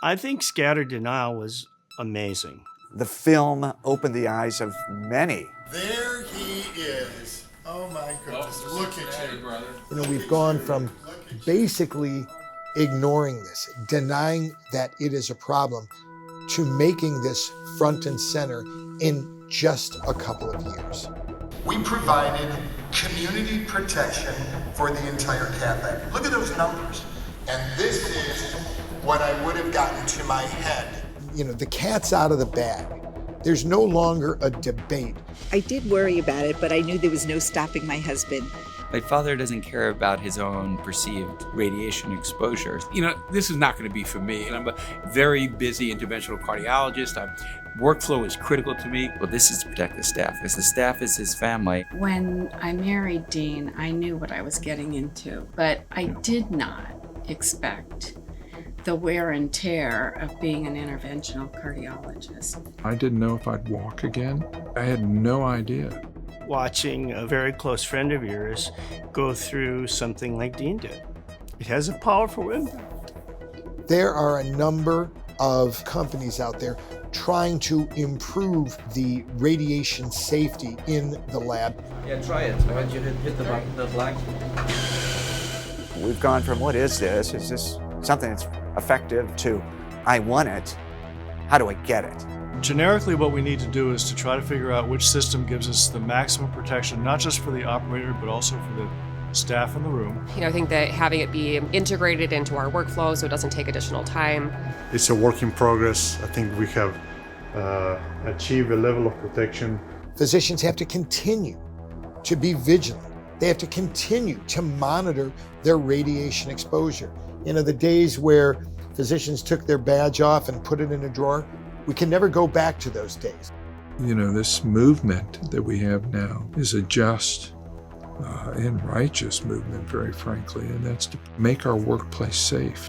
I think Scattered Denial was amazing. The film opened the eyes of many. There he is. Oh my goodness, look at you. Brother. You know, we've gone from basically ignoring this, denying that it is a problem, to making this front and center in just a couple of years. We provided community protection for the entire cafe. Look at those numbers. And this is what I would have gotten to my head. You know, the cat's out of the bag. There's no longer a debate. I did worry about it, but I knew there was no stopping my husband. My father doesn't care about his own perceived radiation exposure. You know, this is not going to be for me. And I'm a very busy interventional cardiologist. Workflow is critical to me. Well, this is to protect the staff, because the staff is his family. When I married Dean, I knew what I was getting into, but I did not expect the wear and tear of being an interventional cardiologist. I didn't know if I'd walk again. I had no idea. Watching a very close friend of yours go through something like Dean did. It has a powerful impact. There are a number of companies out there trying to improve the radiation safety in the lab. Yeah, try it. Why don't you hit the button, the black? We've gone from what is this? Is this something that's effective to I want it, how do I get it? Generically, what we need to do is to try to figure out which system gives us the maximum protection, not just for the operator, but also for the staff in the room. I think that having it be integrated into our workflow so it doesn't take additional time. It's a work in progress. I think we have achieved a level of protection. Physicians have to continue to be vigilant. They have to continue to monitor their radiation exposure. You know, the days where physicians took their badge off and put it in a drawer, we can never go back to those days. You know, this movement that we have now is a just and righteous movement, very frankly, and that's to make our workplace safe.